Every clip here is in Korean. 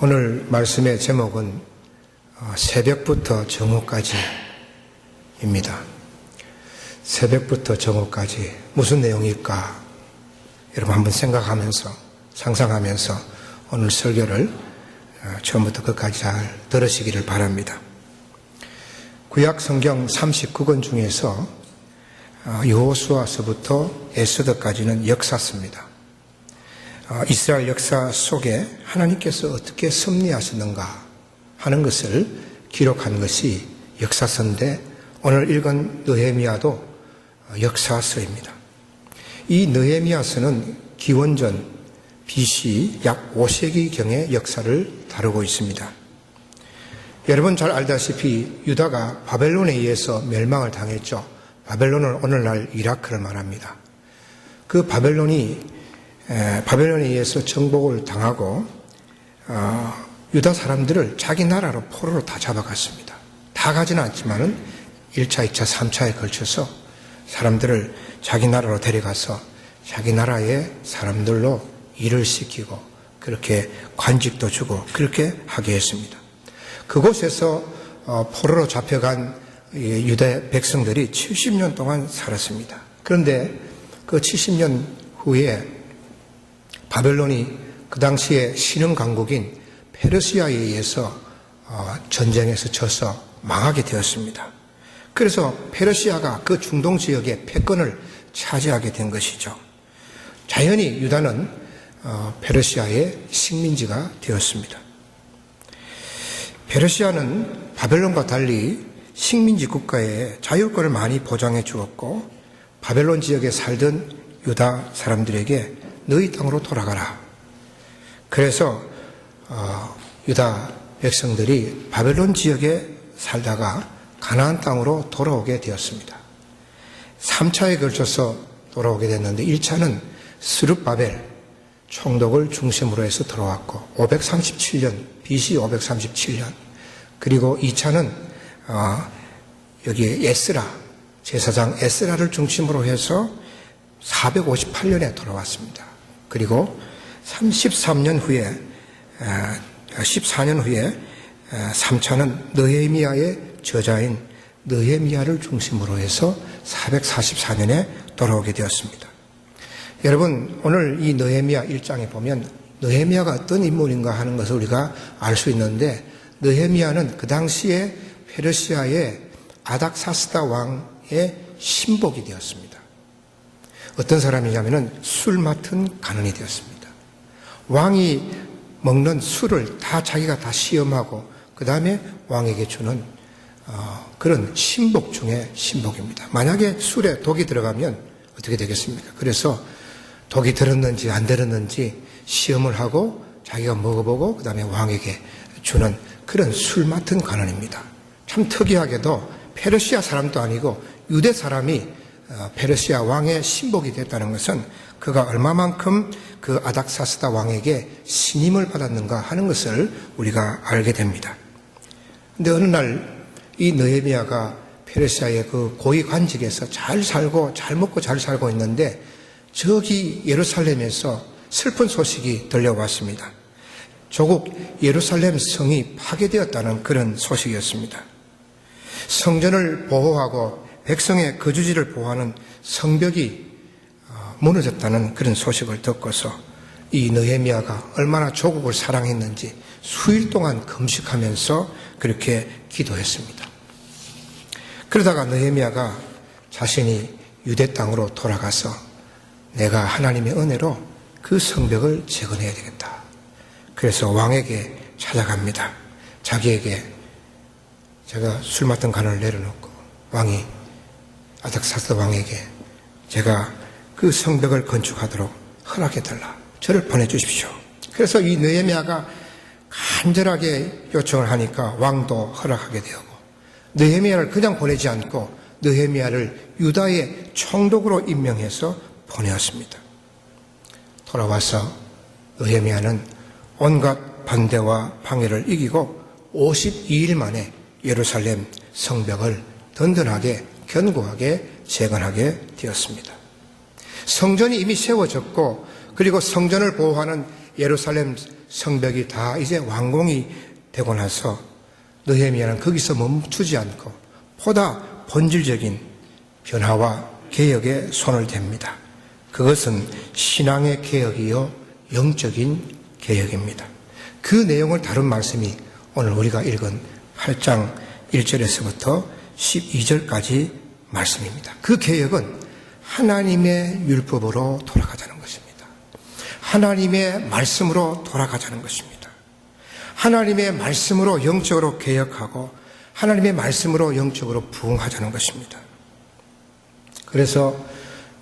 오늘 말씀의 제목은 새벽부터 정오까지입니다. 새벽부터 정오까지 무슨 내용일까? 여러분 한번 생각하면서 상상하면서 오늘 설교를 처음부터 끝까지 잘 들으시기를 바랍니다. 구약 성경 39권 중에서 여호수아서부터 에스더까지는 역사서입니다. 이스라엘 역사 속에 하나님께서 어떻게 섭리하셨는가 하는 것을 기록한 것이 역사서인데 오늘 읽은 느헤미야도 역사서입니다. 이 느헤미야서는 기원전 BC 약 5세기경의 역사를 다루고 있습니다. 여러분 잘 알다시피 유다가 바벨론에 의해서 멸망을 당했죠. 바벨론은 오늘날 이라크를 말합니다. 그 바벨론에 의해서 정복을 당하고 유다 사람들을 자기 나라로 포로로 다 잡아갔습니다. 다 가지는 않지만은 1차, 2차, 3차에 걸쳐서 사람들을 자기 나라로 데려가서 자기 나라의 사람들로 일을 시키고 그렇게 관직도 주고 그렇게 하게 했습니다. 그곳에서 포로로 잡혀간 유다 백성들이 70년 동안 살았습니다. 그런데 그 70년 후에 바벨론이 그 당시에 신흥 강국인 페르시아에 의해서 전쟁에서 져서 망하게 되었습니다. 그래서 페르시아가 그 중동 지역의 패권을 차지하게 된 것이죠. 자연히 유다는 페르시아의 식민지가 되었습니다. 페르시아는 바벨론과 달리 식민지 국가에 자율권을 많이 보장해 주었고 바벨론 지역에 살던 유다 사람들에게 너희 땅으로 돌아가라. 그래서 유다 백성들이 바벨론 지역에 살다가 가나안 땅으로 돌아오게 되었습니다. 3차에 걸쳐서 돌아오게 됐는데 1차는 스룹바벨 총독을 중심으로 해서 들어왔고 537년 BC 537년 그리고 2차는 여기 에스라 제사장 에스라를 중심으로 해서 458년에 돌아왔습니다. 그리고 13년 후에 14년 후에 3차는 느헤미야의 저자인 느헤미야를 중심으로 해서 444년에 돌아오게 되었습니다. 여러분 오늘 이 느헤미야 1장에 보면 느헤미야가 어떤 인물인가 하는 것을 우리가 알 수 있는데 느헤미야는 그 당시에 페르시아의 아닥사스다 왕의 신복이 되었습니다. 어떤 사람이냐면 술 맡은 간원이 되었습니다. 왕이 먹는 술을 다 자기가 다 시험하고 그 다음에 왕에게 주는 그런 신복 중에 신복입니다. 만약에 술에 독이 들어가면 어떻게 되겠습니까? 그래서 독이 들었는지 안 들었는지 시험을 하고 자기가 먹어보고 그 다음에 왕에게 주는 그런 술 맡은 간원입니다. 참 특이하게도 페르시아 사람도 아니고 유대 사람이 페르시아 왕의 신복이 됐다는 것은 그가 얼마만큼 그 아닥사스다 왕에게 신임을 받았는가 하는 것을 우리가 알게 됩니다. 그런데 어느 날 이 느헤미야가 페르시아의 그 고위 관직에서 잘 살고 잘 먹고 잘 살고 있는데 저기 예루살렘에서 슬픈 소식이 들려왔습니다. 조국 예루살렘 성이 파괴되었다는 그런 소식이었습니다. 성전을 보호하고 백성의 거주지를 보호하는 성벽이 무너졌다는 그런 소식을 듣고서 이 느헤미야가 얼마나 조국을 사랑했는지 수일 동안 금식하면서 그렇게 기도했습니다. 그러다가 느헤미야가 자신이 유대 땅으로 돌아가서 내가 하나님의 은혜로 그 성벽을 재건해야 되겠다. 그래서 왕에게 찾아갑니다. 자기에게 제가 술 맡은 간을 내려놓고 왕이 아닥사스다 왕에게 제가 그 성벽을 건축하도록 허락해달라. 저를 보내주십시오. 그래서 이 느헤미야가 간절하게 요청을 하니까 왕도 허락하게 되고 느헤미야를 그냥 보내지 않고 느헤미야를 유다의 총독으로 임명해서 보내었습니다. 돌아와서 느헤미야는 온갖 반대와 방해를 이기고 52일 만에 예루살렘 성벽을 든든하게 견고하게 재건하게 되었습니다. 성전이 이미 세워졌고 그리고 성전을 보호하는 예루살렘 성벽이 다 이제 완공이 되고 나서 느헤미야는 거기서 멈추지 않고 보다 본질적인 변화와 개혁에 손을 댑니다. 그것은 신앙의 개혁이요 영적인 개혁입니다. 그 내용을 다룬 말씀이 오늘 우리가 읽은 8장 1절에서부터 12절까지 말씀입니다. 그 개혁은 하나님의 율법으로 돌아가자는 것입니다. 하나님의 말씀으로 돌아가자는 것입니다. 하나님의 말씀으로 영적으로 개혁하고 하나님의 말씀으로 영적으로 부흥하자는 것입니다. 그래서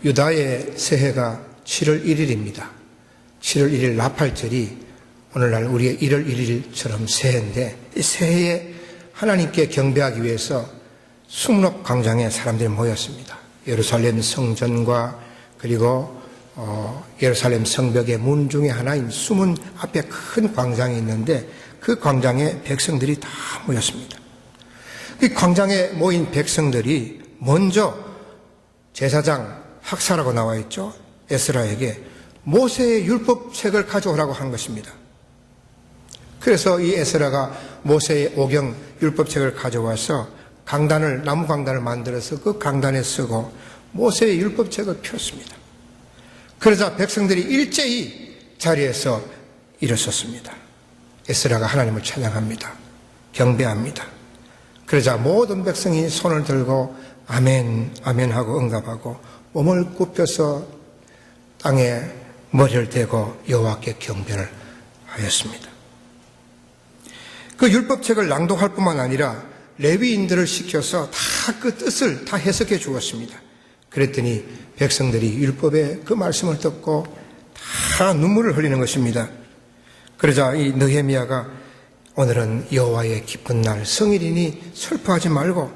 유다의 새해가 7월 1일입니다. 7월 1일 나팔절이 오늘날 우리의 1월 1일처럼 새해인데 이 새해에 하나님께 경배하기 위해서 수문업 광장에 사람들이 모였습니다. 예루살렘 성전과 그리고 예루살렘 성벽의 문 중에 하나인 수문 앞에 큰 광장이 있는데 그 광장에 백성들이 다 모였습니다. 이 광장에 모인 백성들이 먼저 제사장 학사라고 나와 있죠. 에스라에게 모세의 율법책을 가져오라고 한 것입니다. 그래서 이 에스라가 모세의 오경 율법책을 가져와서 나무 강단을 만들어서 그 강단에 쓰고 모세의 율법책을 폈습니다. 그러자 백성들이 일제히 자리에서 일어섰습니다. 에스라가 하나님을 찬양합니다. 경배합니다. 그러자 모든 백성이 손을 들고 아멘, 아멘 하고 응답하고 몸을 굽혀서 땅에 머리를 대고 여호와께 경배를 하였습니다. 그 율법책을 낭독할 뿐만 아니라 레위인들을 시켜서 다 그 뜻을 다 해석해 주었습니다. 그랬더니 백성들이 율법의 그 말씀을 듣고 다 눈물을 흘리는 것입니다. 그러자 이 느헤미야가 오늘은 여호와의 기쁜 날 성일이니 슬퍼하지 말고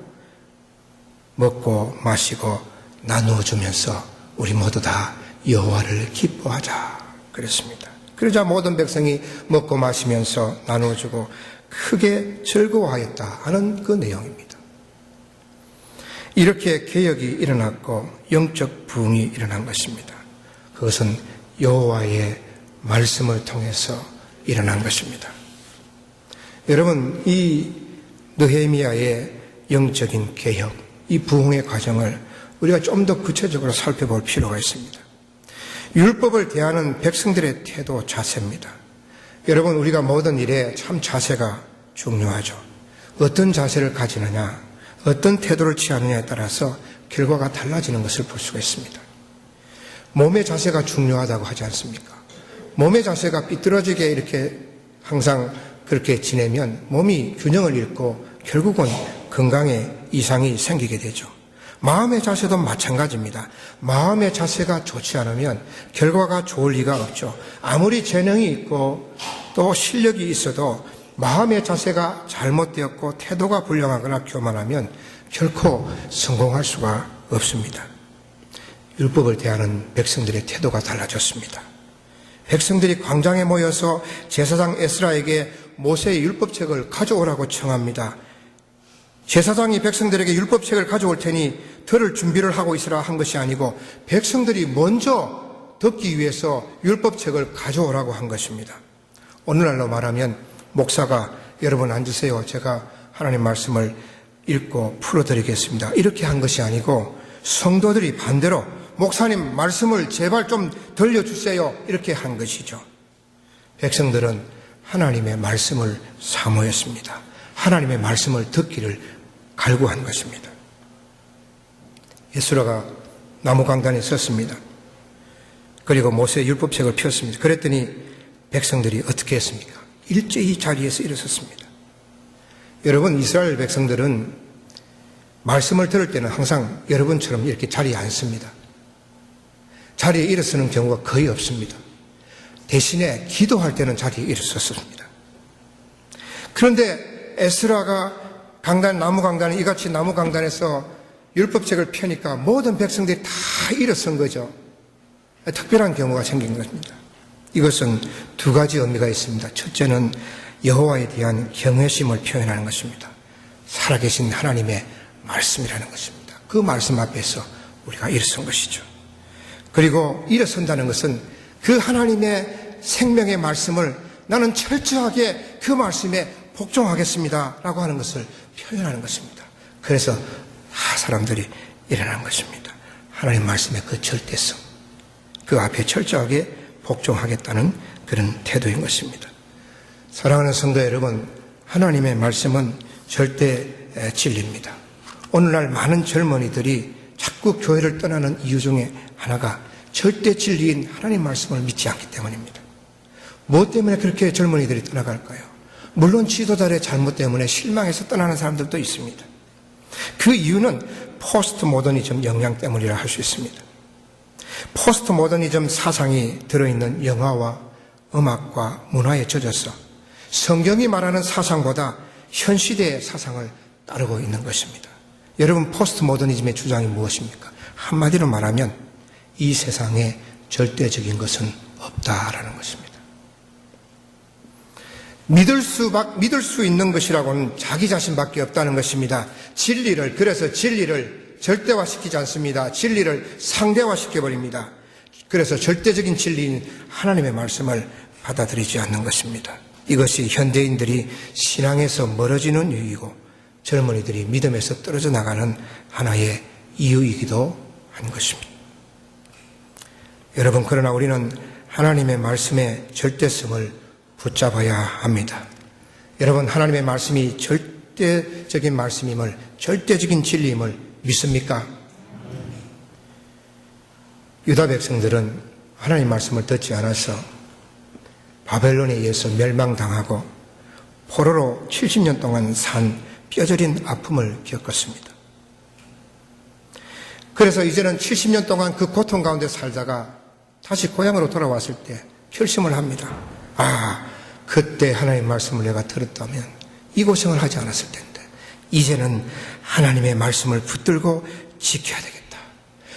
먹고 마시고 나누어 주면서 우리 모두 다 여호와를 기뻐하자 그랬습니다. 그러자 모든 백성이 먹고 마시면서 나누어 주고 크게 즐거워하였다 하는 그 내용입니다. 이렇게 개혁이 일어났고 영적 부흥이 일어난 것입니다. 그것은 여호와의 말씀을 통해서 일어난 것입니다. 여러분, 이 느헤미야의 영적인 개혁, 이 부흥의 과정을 우리가 좀 더 구체적으로 살펴볼 필요가 있습니다. 율법을 대하는 백성들의 태도, 자세입니다. 여러분, 우리가 모든 일에 참 자세가 중요하죠. 어떤 자세를 가지느냐, 어떤 태도를 취하느냐에 따라서 결과가 달라지는 것을 볼 수가 있습니다. 몸의 자세가 중요하다고 하지 않습니까? 몸의 자세가 삐뚤어지게 이렇게 항상 그렇게 지내면 몸이 균형을 잃고 결국은 건강에 이상이 생기게 되죠. 마음의 자세도 마찬가지입니다. 마음의 자세가 좋지 않으면 결과가 좋을 리가 없죠. 아무리 재능이 있고 또 실력이 있어도 마음의 자세가 잘못되었고 태도가 불량하거나 교만하면 결코 성공할 수가 없습니다. 율법을 대하는 백성들의 태도가 달라졌습니다. 백성들이 광장에 모여서 제사장 에스라에게 모세의 율법책을 가져오라고 청합니다. 제사장이 백성들에게 율법책을 가져올 테니 들을 준비를 하고 있으라 한 것이 아니고 백성들이 먼저 듣기 위해서 율법책을 가져오라고 한 것입니다. 오늘날로 말하면 목사가 여러분 앉으세요. 제가 하나님 말씀을 읽고 풀어드리겠습니다. 이렇게 한 것이 아니고 성도들이 반대로 목사님 말씀을 제발 좀 들려주세요. 이렇게 한 것이죠. 백성들은 하나님의 말씀을 사모했습니다. 하나님의 말씀을 듣기를 갈구한 것입니다. 에스라가 나무 강단에 섰습니다. 그리고 모세의 율법책을 폈습니다. 그랬더니 백성들이 어떻게 했습니까? 일제히 자리에서 일어섰습니다. 여러분, 이스라엘 백성들은 말씀을 들을 때는 항상 여러분처럼 이렇게 자리에 앉습니다. 자리에 일어서는 경우가 거의 없습니다. 대신에 기도할 때는 자리에 일어섰습니다. 그런데 에스라가 나무 강단에 이같이 나무 강단에서 율법책을 펴니까 모든 백성들이 다 일어선 거죠. 특별한 경우가 생긴 것입니다. 이것은 두 가지 의미가 있습니다. 첫째는 여호와에 대한 경외심을 표현하는 것입니다. 살아계신 하나님의 말씀이라는 것입니다. 그 말씀 앞에서 우리가 일어선 것이죠. 그리고 일어선다는 것은 그 하나님의 생명의 말씀을 나는 철저하게 그 말씀에 복종하겠습니다 라고 하는 것을 표현하는 것입니다. 그래서 다 사람들이 일어난 것입니다. 하나님 말씀의 그 절대성, 그 앞에 철저하게 복종하겠다는 그런 태도인 것입니다. 사랑하는 성도 여러분, 하나님의 말씀은 절대 진리입니다. 오늘날 많은 젊은이들이 자꾸 교회를 떠나는 이유 중에 하나가 절대 진리인 하나님 말씀을 믿지 않기 때문입니다. 무엇 때문에 그렇게 젊은이들이 떠나갈까요? 물론 지도자의 잘못 때문에 실망해서 떠나는 사람들도 있습니다. 그 이유는 포스트 모더니즘 영향 때문이라 할 수 있습니다. 포스트 모더니즘 사상이 들어있는 영화와 음악과 문화에 젖어서 성경이 말하는 사상보다 현 시대의 사상을 따르고 있는 것입니다. 여러분, 포스트 모더니즘의 주장이 무엇입니까? 한마디로 말하면 이 세상에 절대적인 것은 없다라는 것입니다. 믿을 수 있는 것이라고는 자기 자신밖에 없다는 것입니다. 그래서 진리를 절대화시키지 않습니다. 진리를 상대화시켜버립니다. 그래서 절대적인 진리인 하나님의 말씀을 받아들이지 않는 것입니다. 이것이 현대인들이 신앙에서 멀어지는 이유이고 젊은이들이 믿음에서 떨어져 나가는 하나의 이유이기도 한 것입니다. 여러분, 그러나 우리는 하나님의 말씀의 절대성을 붙잡아야 합니다. 여러분, 하나님의 말씀이 절대적인 말씀임을, 절대적인 진리임을 믿습니까? 유다 백성들은 하나님 말씀을 듣지 않아서 바벨론에 의해서 멸망당하고 포로로 70년 동안 산 뼈저린 아픔을 겪었습니다. 그래서 이제는 70년 동안 그 고통 가운데 살다가 다시 고향으로 돌아왔을 때 결심을 합니다. 그때 하나님의 말씀을 내가 들었다면 이 고생을 하지 않았을 텐데 이제는 하나님의 말씀을 붙들고 지켜야 되겠다.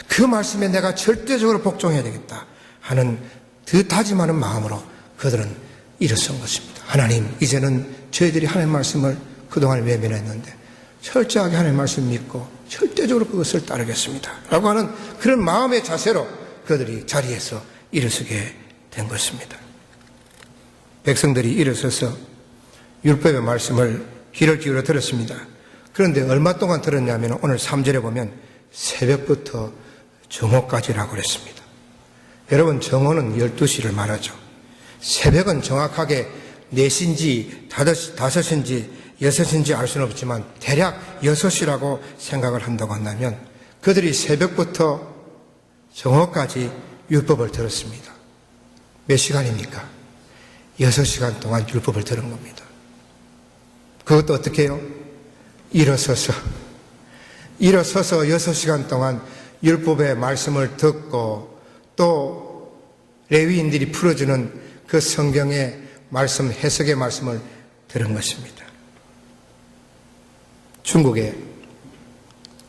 그 말씀에 내가 절대적으로 복종해야 되겠다 하는 그 다짐하는 마음으로 그들은 일어선 것입니다. 하나님, 이제는 저희들이 하나님의 말씀을 그동안 외면했는데 철저하게 하나님의 말씀을 믿고 절대적으로 그것을 따르겠습니다 라고 하는 그런 마음의 자세로 그들이 자리에서 일어서게 된 것입니다. 백성들이 일어서서 율법의 말씀을 귀를 기울여 들었습니다. 그런데 얼마 동안 들었냐면 오늘 3절에 보면 새벽부터 정오까지라고 그랬습니다. 여러분, 정오는 12시를 말하죠. 새벽은 정확하게 4시인지 5시인지 6시인지 알 수는 없지만 대략 6시라고 생각을 한다고 한다면 그들이 새벽부터 정오까지 율법을 들었습니다. 몇 시간입니까? 6시간 동안 율법을 들은 겁니다. 그것도 어떻게 해요? 일어서서 6시간 동안 율법의 말씀을 듣고 또 레위인들이 풀어주는 그 성경의 말씀, 해석의 말씀을 들은 것입니다. 중국의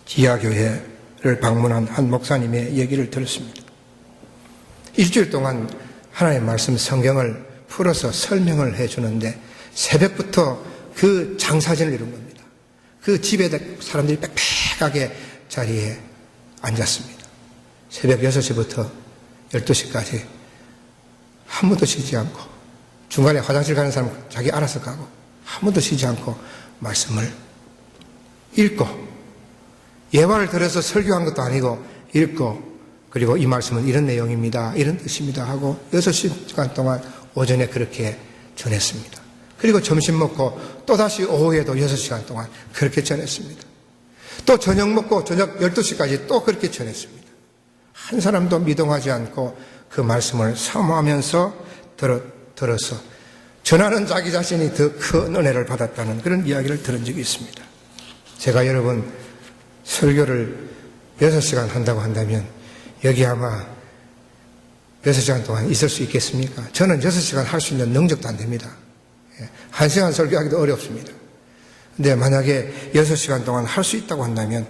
지하교회를 방문한 한 목사님의 얘기를 들었습니다. 일주일 동안 하나님의 말씀 성경을 풀어서 설명을 해주는데 새벽부터 그 장사진을 이룬 겁니다. 그 집에 사람들이 빽빽하게 자리에 앉았습니다. 새벽 6시부터 12시까지 한 번도 쉬지 않고 중간에 화장실 가는 사람 자기 알아서 가고 한 번도 쉬지 않고 말씀을 읽고 예화를 들어서 설교한 것도 아니고 읽고 그리고 이 말씀은 이런 내용입니다. 이런 뜻입니다 하고 6시간 동안 오전에 그렇게 전했습니다. 그리고 점심 먹고 또다시 오후에도 6시간 동안 그렇게 전했습니다. 또 저녁 먹고 저녁 12시까지 또 그렇게 전했습니다. 한 사람도 미동하지 않고 그 말씀을 사모하면서 들어서 전하는 자기 자신이 더 큰 은혜를 받았다는 그런 이야기를 들은 적이 있습니다. 제가 여러분 설교를 6시간 한다고 한다면 여기 아마 6시간 동안 있을 수 있겠습니까? 저는 6시간 할 수 있는 능력도 안 됩니다. 1시간 설교하기도 어렵습니다. 근데 만약에 6시간 동안 할 수 있다고 한다면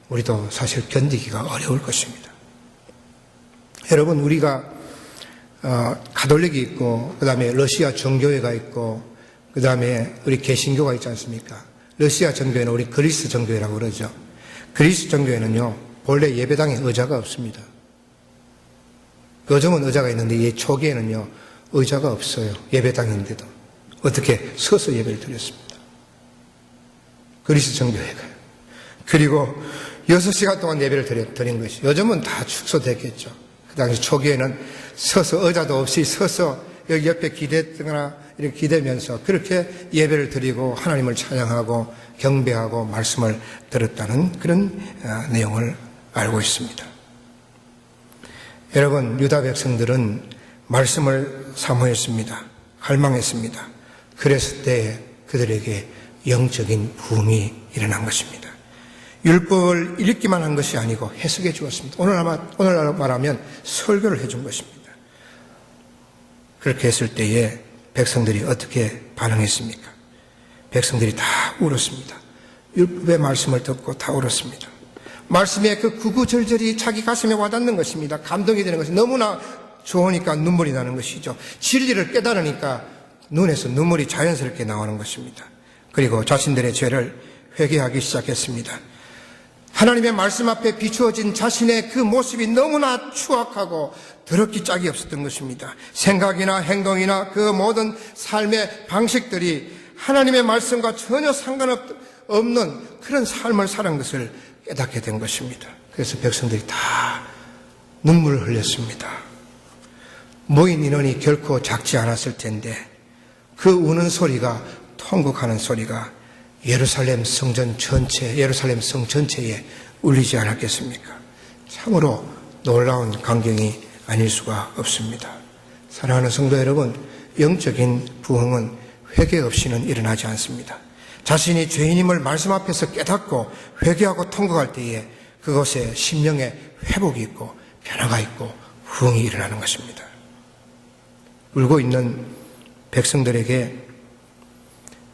우리도 사실 견디기가 어려울 것입니다. 여러분, 우리가 가톨릭이 있고 그 다음에 러시아 정교회가 있고 그 다음에 우리 개신교가 있지 않습니까? 러시아 정교회는 우리 그리스 정교회라고 그러죠. 그리스 정교회는요 본래 예배당에 의자가 없습니다. 요즘은 의자가 있는데 이 초기에는요 의자가 없어요. 예배당인데도. 어떻게 서서 예배를 드렸습니다. 그리스 정교회가요. 그리고 6시간 동안 예배를 드린 것이, 요즘은 다 축소됐겠죠. 그 당시 초기에는 서서, 의자도 없이 서서 여기 옆에 기대거나 이렇게 기대면서 그렇게 예배를 드리고 하나님을 찬양하고 경배하고 말씀을 들었다는 그런 내용을 알고 있습니다. 여러분, 유다 백성들은 말씀을 사모했습니다. 갈망했습니다. 그랬을 때 그들에게 영적인 부흥이 일어난 것입니다. 율법을 읽기만 한 것이 아니고 해석해 주었습니다. 오늘날 말하면 설교를 해준 것입니다. 그렇게 했을 때에 백성들이 어떻게 반응했습니까? 백성들이 다 울었습니다. 율법의 말씀을 듣고 다 울었습니다. 말씀의 그 구구절절이 자기 가슴에 와닿는 것입니다. 감동이 되는 것이 너무나 좋으니까 눈물이 나는 것이죠. 진리를 깨달으니까 눈에서 눈물이 자연스럽게 나오는 것입니다. 그리고 자신들의 죄를 회개하기 시작했습니다. 하나님의 말씀 앞에 비추어진 자신의 그 모습이 너무나 추악하고 더럽기 짝이 없었던 것입니다. 생각이나 행동이나 그 모든 삶의 방식들이 하나님의 말씀과 전혀 상관없는 그런 삶을 사는 것을 깨닫게 된 것입니다. 그래서 백성들이 다 눈물을 흘렸습니다. 모인 인원이 결코 작지 않았을 텐데 그 우는 소리가, 통곡하는 소리가 예루살렘 성전 전체, 예루살렘 성 전체에 울리지 않았겠습니까? 참으로 놀라운 광경이 아닐 수가 없습니다. 사랑하는 성도 여러분, 영적인 부흥은 회개 없이는 일어나지 않습니다. 자신이 죄인임을 말씀 앞에서 깨닫고 회개하고 통곡할 때에 그것에 심령에 회복이 있고 변화가 있고 부흥이 일어나는 것입니다. 울고 있는 백성들에게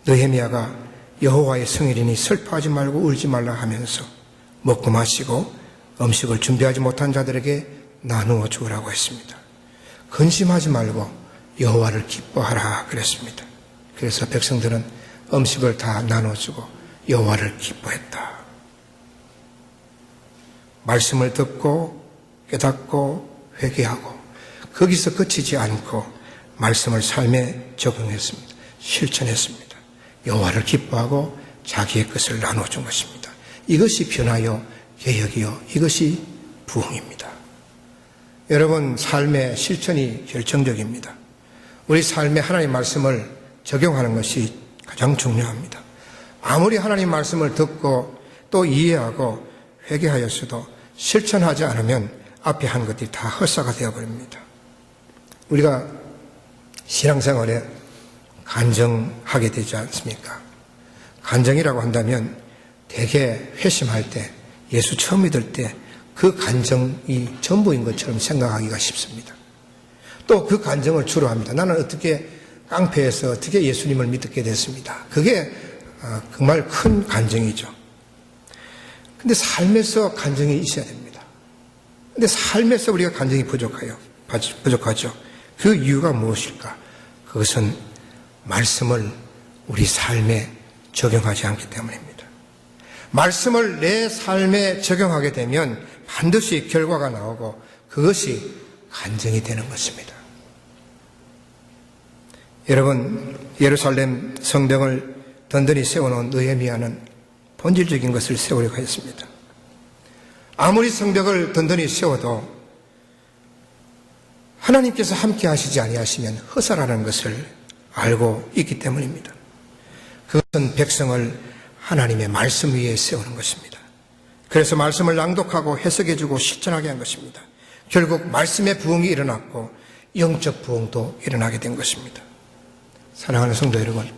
느헤미야가 여호와의 성일이니 슬퍼하지 말고 울지 말라 하면서 먹고 마시고 음식을 준비하지 못한 자들에게 나누어 주라고 했습니다. 근심하지 말고 여호와를 기뻐하라 그랬습니다. 그래서 백성들은 음식을 다 나눠주고 여호와를 기뻐했다. 말씀을 듣고 깨닫고 회개하고 거기서 그치지 않고 말씀을 삶에 적용했습니다. 실천했습니다. 여호와를 기뻐하고 자기의 것을 나눠준 것입니다. 이것이 변화요 개혁이요, 이것이 부흥입니다. 여러분, 삶의 실천이 결정적입니다. 우리 삶에 하나님 말씀을 적용하는 것이 가장 중요합니다. 아무리 하나님 말씀을 듣고 또 이해하고 회개하였어도 실천하지 않으면 앞에 한 것들이 다 헛사가 되어버립니다. 우리가 신앙생활에 간증하게 되지 않습니까? 간증이라고 한다면 대개 회심할 때, 예수 처음 믿을 때 그 간증이 전부인 것처럼 생각하기가 쉽습니다. 또 그 간증을 주로 합니다. 나는 어떻게 깡패에서 어떻게 예수님을 믿게 됐습니다. 그게 정말 큰 간증이죠. 근데 삶에서 간증이 있어야 됩니다. 근데 삶에서 우리가 간증이 부족하죠. 그 이유가 무엇일까? 그것은 말씀을 우리 삶에 적용하지 않기 때문입니다. 말씀을 내 삶에 적용하게 되면 반드시 결과가 나오고 그것이 간증이 되는 것입니다. 여러분, 예루살렘 성벽을 든든히 세워놓은 느헤미야는 본질적인 것을 세우려고 했습니다. 아무리 성벽을 든든히 세워도 하나님께서 함께 하시지 아니하시면 허사라는 것을 알고 있기 때문입니다. 그것은 백성을 하나님의 말씀 위에 세우는 것입니다. 그래서 말씀을 낭독하고 해석해주고 실천하게 한 것입니다. 결국 말씀의 부흥이 일어났고 영적 부흥도 일어나게 된 것입니다. 사랑하는 성도 여러분,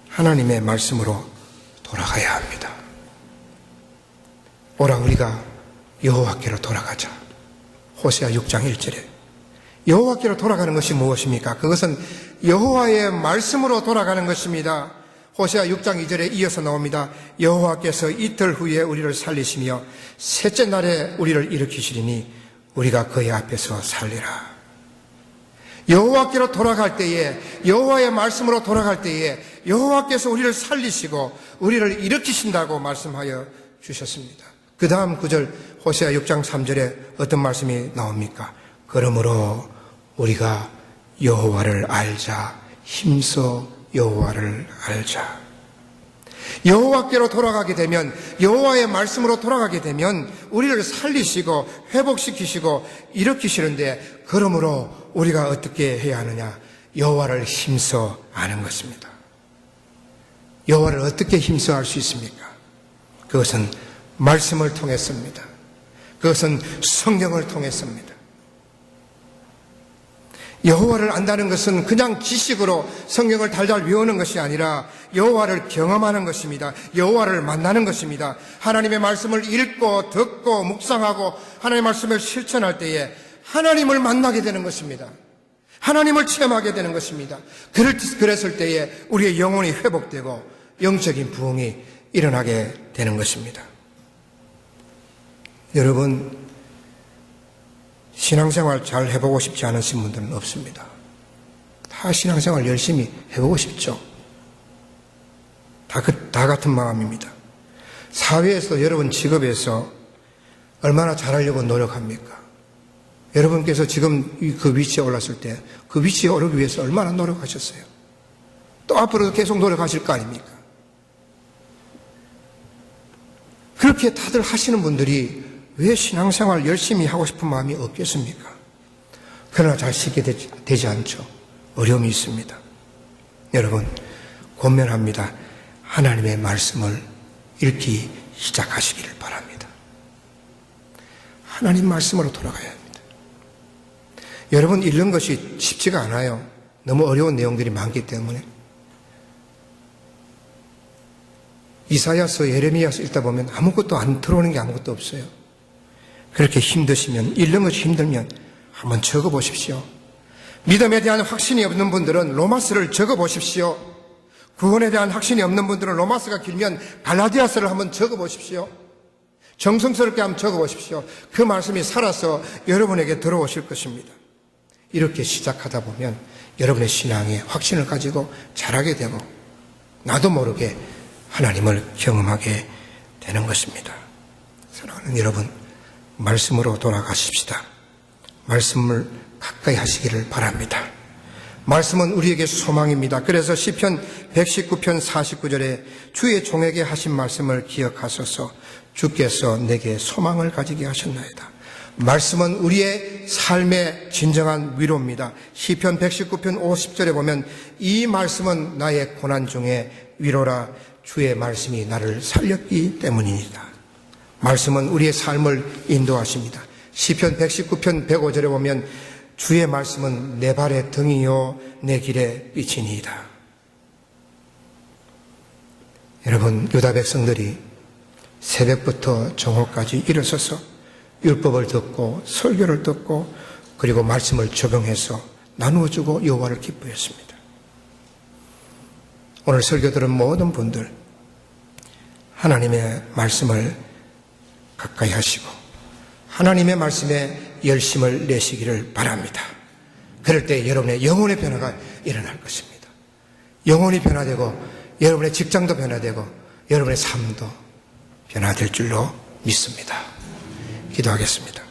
하나님의 말씀으로 돌아가야 합니다. 오라 우리가 여호와께로 돌아가자. 호세아 6장 1절에 여호와께로 돌아가는 것이 무엇입니까? 그것은 여호와의 말씀으로 돌아가는 것입니다. 호세아 6장 2절에 이어서 나옵니다. 여호와께서 이틀 후에 우리를 살리시며 셋째 날에 우리를 일으키시리니 우리가 그의 앞에서 살리라. 여호와께로 돌아갈 때에, 여호와의 말씀으로 돌아갈 때에 여호와께서 우리를 살리시고 우리를 일으키신다고 말씀하여 주셨습니다. 그 다음 구절 호세아 6장 3절에 어떤 말씀이 나옵니까? 그러므로 우리가 여호와를 알자. 힘써 여호와를 알자. 여호와께로 돌아가게 되면, 여호와의 말씀으로 돌아가게 되면 우리를 살리시고 회복시키시고 일으키시는데, 그러므로 우리가 어떻게 해야 하느냐? 여호와를 힘써 아는 것입니다. 여호와를 어떻게 힘써 알 수 있습니까? 그것은 말씀을 통해서입니다. 그것은 성경을 통해서입니다. 여호와를 안다는 것은 그냥 지식으로 성경을 달달 외우는 것이 아니라 여호와를 경험하는 것입니다. 여호와를 만나는 것입니다. 하나님의 말씀을 읽고 듣고 묵상하고 하나님의 말씀을 실천할 때에 하나님을 만나게 되는 것입니다. 하나님을 체험하게 되는 것입니다. 그랬을 때에 우리의 영혼이 회복되고 영적인 부흥이 일어나게 되는 것입니다. 여러분, 신앙생활 잘 해보고 싶지 않으신 분들은 없습니다. 다 신앙생활 열심히 해보고 싶죠. 다 같은 마음입니다. 사회에서, 여러분 직업에서 얼마나 잘하려고 노력합니까? 여러분께서 지금 그 위치에 올랐을 때 그 위치에 오르기 위해서 얼마나 노력하셨어요? 또 앞으로도 계속 노력하실 거 아닙니까? 그렇게 다들 하시는 분들이 왜 신앙생활 열심히 하고 싶은 마음이 없겠습니까? 그러나 잘 쉽게 되지 않죠. 어려움이 있습니다. 여러분, 권면합니다. 하나님의 말씀을 읽기 시작하시기를 바랍니다. 하나님 말씀으로 돌아가야 합니다. 여러분, 읽는 것이 쉽지가 않아요. 너무 어려운 내용들이 많기 때문에. 이사야서, 예레미야서 읽다 보면 아무것도 안 들어오는 게 아무것도 없어요. 그렇게 힘드시면, 읽는 것이 힘들면 한번 적어보십시오. 믿음에 대한 확신이 없는 분들은 로마서를 적어보십시오. 구원에 대한 확신이 없는 분들은 로마서가 길면 갈라디아서를 한번 적어보십시오. 정성스럽게 한번 적어보십시오. 그 말씀이 살아서 여러분에게 들어오실 것입니다. 이렇게 시작하다 보면 여러분의 신앙에 확신을 가지고 자라게 되고 나도 모르게 하나님을 경험하게 되는 것입니다. 사랑하는 여러분, 말씀으로 돌아가십시다. 말씀을 가까이 하시기를 바랍니다. 말씀은 우리에게 소망입니다. 그래서 시편 119편 49절에 주의 종에게 하신 말씀을 기억하소서. 주께서 내게 소망을 가지게 하셨나이다. 말씀은 우리의 삶의 진정한 위로입니다. 시편 119편 50절에 보면 이 말씀은 나의 고난 중에 위로라. 주의 말씀이 나를 살렸기 때문입니다. 말씀은 우리의 삶을 인도하십니다. 시편 119편 105절에 보면 주의 말씀은 내 발의 등이요 내 길의 빛이니이다. 여러분, 유다 백성들이 새벽부터 정오까지 일어서서 율법을 듣고 설교를 듣고 그리고 말씀을 적용해서 나누어주고 여호와를 기뻐했습니다. 오늘 설교 들은 모든 분들 하나님의 말씀을 가까이 하시고 하나님의 말씀에 열심을 내시기를 바랍니다. 그럴 때 여러분의 영혼의 변화가 일어날 것입니다. 영혼이 변화되고 여러분의 직장도 변화되고 여러분의 삶도 변화될 줄로 믿습니다. 기도하겠습니다.